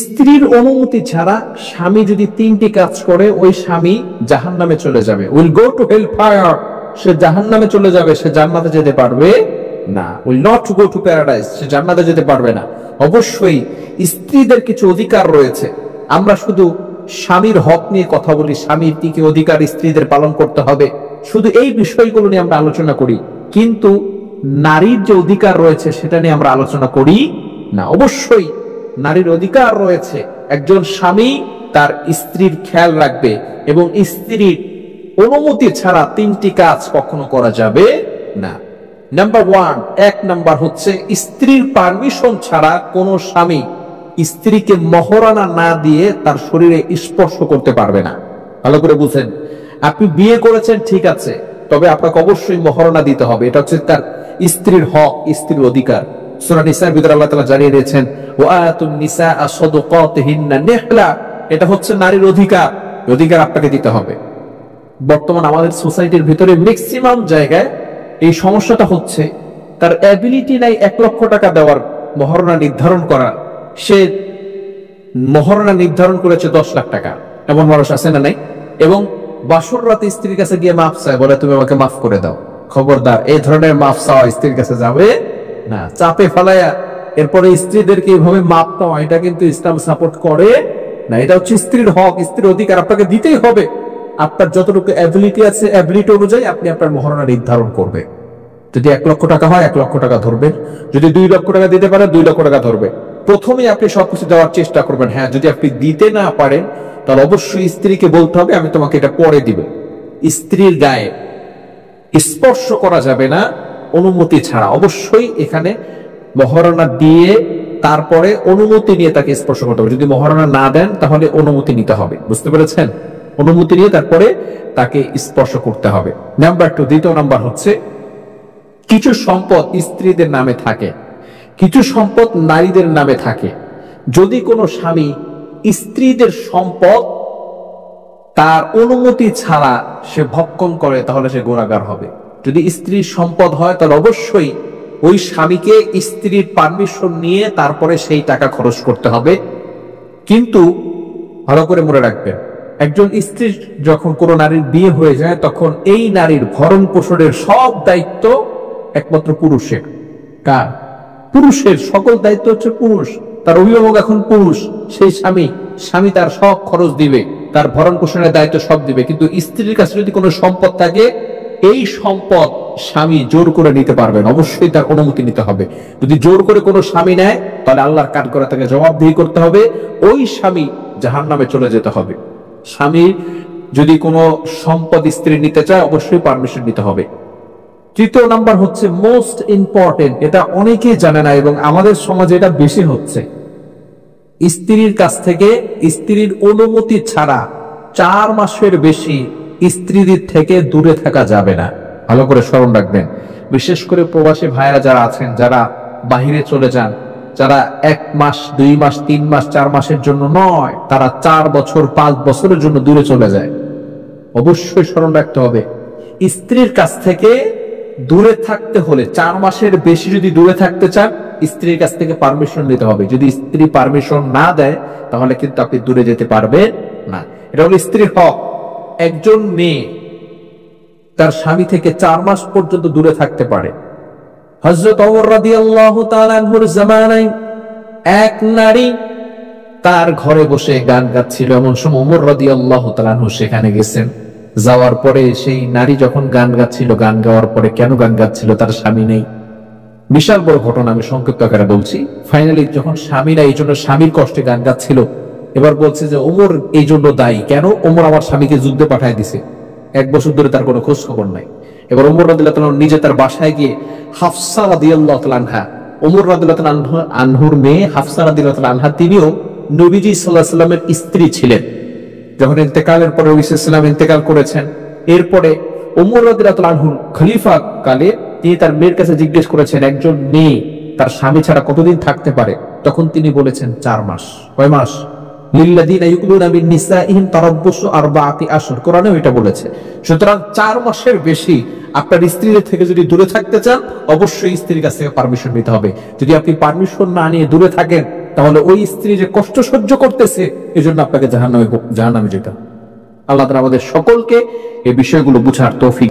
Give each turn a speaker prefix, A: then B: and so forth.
A: স্ত্রীর অনুমতি ছাড়া স্বামী যদি তিনটি কাজ করে ওই স্বামী জাহান্নামে চলে যাবে, will go to hell fire. সে জাহান্নামে চলে যাবে, সে জান্নাতে যেতে পারবে না। Will not go to paradise, সে জান্নাতে যেতে পারবে না। অবশ্যই স্ত্রীদের কিছু অধিকার রয়েছে। আমরা শুধু স্বামীর হক নিয়ে কথা বলি, স্বামীর কি কি অধিকার স্ত্রীদের পালন করতে হবে, শুধু এই বিষয়গুলো নিয়ে আমরা আলোচনা করি, কিন্তু নারীর যে অধিকার রয়েছে সেটা নিয়ে আমরা আলোচনা করি না। অবশ্যই নারীর অধিকার রয়েছে। একজন স্বামী তার স্ত্রীর খেয়াল রাখবে এবং স্ত্রীর অনুমতি ছাড়া তিনটি কাজ কখনো করা যাবে না। নাম্বার ওয়ান, এক নাম্বার হচ্ছে স্ত্রীর পারমিশন ছাড়া কোনো স্বামী স্ত্রীকে মহরানা না দিয়ে তার শরীরে স্পর্শ করতে পারবে না। ভালো করে বুঝেন, আপনি বিয়ে করেছেন ঠিক আছে, তবে আপনাকে অবশ্যই মহরানা দিতে হবে। এটা হচ্ছে তার স্ত্রীর হক, স্ত্রীর অধিকার। সূরা নিসার ভিতরে আল্লাহ তাআলা জানিয়ে দিয়েছেন, ওয়া আতুন নিসাআ সাদাকাতিহিন্না নিহলা। এটা হচ্ছে নারীর অধিকার, অধিকার আপনাকে দিতে হবে। বর্তমান আমাদের সোসাইটির ভিতরে ম্যাক্সিমাম জায়গায় এই সমস্যাটা হচ্ছে, তার অ্যাবিলিটি নাই 1 লক্ষ টাকা দেওয়ার, মহরণা নির্ধারণ করার। সে মহরণা নির্ধারণ করেছে 10 লাখ টাকা, এমন মানুষ আছে না নাই? এবং বাসর রাতে স্ত্রীর কাছে গিয়ে মাফ চায়, বলে তুমি আমাকে মাফ করে দাও। খবরদার, এই ধরনের মাফ চাওয়া স্ত্রীর কাছে যাবে না। চাপে ফেলায়া এরপরে স্ত্রীদেরকে এইভাবে মাপ দেওয়া, এটা কিন্তু ইসলাম সাপোর্ট করে না। এটা হচ্ছে স্ত্রীর হক, স্ত্রীর অধিকার, আপনাকে দিতেই হবে। আপনার যতটুকু অ্যাবিলিটি আছে, অ্যাবিলিটি অনুযায়ী আপনি আপনার মহরণা নির্ধারণ করবে। যদি 1 লক্ষ টাকা হয় 1 লক্ষ টাকা ধরবেন, যদি 2 লক্ষ টাকা দিতে পারে 2 লক্ষ টাকা ধরবে। প্রথমে আপনি সবকিছু দেওয়ার চেষ্টা করবেন। হ্যাঁ, যদি আপনি দিতে না পারেন তাহলে অবশ্যই স্ত্রীকে বলতে হবে আমি তোমাকে এটা পরে দিব। স্ত্রীর গায়ে স্পর্শ করা যাবে না অনুমতি ছাড়া। অবশ্যই এখানে মহরণা দিয়ে তারপরে অনুমতি নিয়ে তাকে স্পর্শ করতে হবে। যদি মহরণা না দেন তাহলে অনুমতি নিতে হবে। বুঝতে পেরেছেন? অনুমতি নিয়ে তারপরে তাকে স্পর্শ করতে হবে। নাম্বার 2, দ্বিতীয় নাম্বার হচ্ছে কিছু সম্পদ স্ত্রীদের নামে থাকে, কিছু সম্পদ নারীদের নামে থাকে। যদি কোনো স্বামী স্ত্রীদের সম্পদ তার অনুমতি ছাড়া সে ভক্ষণ করে তাহলে সে গুনাহগার হবে। যদি স্ত্রীর সম্পদ হয় তাহলে অবশ্যই ওই স্বামীকে স্ত্রীর পারমিশন নিয়ে তারপরে সেই টাকা খরচ করতে হবে। কিন্তু ভালো করে মনে রাখবেন, একজন স্ত্রীর যখন কোনো নারীর বিয়ে হয়ে যায় তখন এই নারীর ভরণ পোষণের সব দায়িত্ব একমাত্র পুরুষের। কার? পুরুষের। সকল দায়িত্ব হচ্ছে পুরুষ। তার অভিভাবক এখন পুরুষ, সেই স্বামী তার সব খরচ দিবে, তার ভরণ পোষণের দায়িত্ব সব দিবে। কিন্তু স্ত্রীর কাছে যদি কোনো সম্পদ থাকে, এই সম্পদ স্বামী জোর করে নিতে পারবেন, অবশ্যই তার অনুমতি নিতে হবে। যদি জোর করে কোনো স্বামী নেয় তাহলে আল্লাহর কাঠ করে তাকে জবাবদিহি করতে হবে, ওই স্বামী জাহান্নামে চলে যেতে হবে। স্বামী যদি কোনো সম্পদ স্ত্রী নিতে চায় অবশ্যই পারমিশন নিতে হবে। তৃতীয় নাম্বার হচ্ছে মোস্ট ইম্পর্টেন্ট, এটা অনেকেই জানে না এবং আমাদের সমাজে এটা বেশি হচ্ছে। স্ত্রীর কাছ থেকে স্ত্রীর অনুমতি ছাড়া 4 মাসের বেশি স্ত্রীদের থেকে দূরে থাকা যাবে না। ভালো করে স্মরণ রাখবেন। বিশেষ করে প্রবাসী ভাইরা যারা আছেন, যারা বাহিরে চলে যান, যারা 1 মাস 2 মাস 3 মাস 4 মাসের জন্য নয়, তারা 4 বছর 5 বছরের জন্য দূরে চলে যায়। অবশ্যই স্মরণ রাখতে হবে, স্ত্রীর কাছ থেকে দূরে থাকতে হলে 4 মাসের বেশি যদি দূরে থাকতে চান স্ত্রীর কাছ থেকে পারমিশন নিতে হবে। যদি স্ত্রী পারমিশন না দেয় তাহলে কিন্তু আপনি দূরে যেতে পারবেন না। এটা হলো স্ত্রীর হক। একজন মেয়ে তার স্বামী থেকে 4 মাস পর্যন্ত দূরে থাকতে পারে। হযরত ওমর রাদিয়াল্লাহু তাআলা আনহুর জামানায় এক নারী তার ঘরে বসে গান গাচ্ছিল। এমন সময় ওমর রাদিয়াল্লাহু তাআলা আনহু সেখানে গেছেন। যাওয়ার পরে সেই নারী যখন গান গাচ্ছিল, গান গাওয়ার পরে কেন গান গাচ্ছিল, তার স্বামী নেই। বিশাল বড় ঘটনা, আমি সংক্ষিপ্ত আকারে বলছি। ফাইনালি যখন স্বামীরা এই জন্য স্বামীর কষ্টে গান গাচ্ছিল, এবার বলছে যে ওমর এই জন্য দায়ী। কেন? ওমর আমার স্বামীকে যুদ্ধে পাঠায় দিছে, 1 বছর ধরে তার কোনো খোঁজ খবর নাই। এবার ওমর রাদিয়াল্লাহু তাআলা নিজে তার বাসায় গিয়ে হাফসা রাদিয়াল্লাহু তাআলা আনহা, ওমর রাদিয়াল্লাহু তাআলা আনহুর মেয়ে হাফসা রাদিয়াল্লাহু তাআলা আনহা, তিনিও নবীজি সাল্লাল্লাহু আলাইহি ওয়াসাল্লামের স্ত্রী ছিলেন। যখন ইন্তেকালের পরে নবী সাল্লাল্লাহু আলাইহি ওয়াসাল্লাম ইন্তেকাল করেছেন, এরপরে ওমর রাদিয়াল্লাহু তাআলা আনহুর খলিফা কালে তিনি তার মেয়ের কাছে জিজ্ঞেস করেছেন একজন মেয়ে তার স্বামী ছাড়া কতদিন থাকতে পারে। তখন তিনি বলেছেন 4 মাস। কয় মাস? লিল্লাযিনা ইউকুলুনা মিন নিসাইহিম তারাব্বুসু 4 আশহুর, কোরআনেও এটা বলেছে। সুতরাং 4 মাসের বেশি আপনার স্ত্রীর থেকে যদি দূরে থাকতে চান অবশ্যই স্ত্রীর কাছ থেকে পারমিশন নিতে হবে। যদি আপনি পারমিশন না নিয়ে দূরে থাকেন তাহলে ওই স্ত্রী যে কষ্ট সহ্য করতেছে এজন্য আপনাকে জাহান্নামে যেতে হবে। আল্লাহ তাআলা আমাদের সকলকে এই বিষয়গুলো বুঝার তৌফিক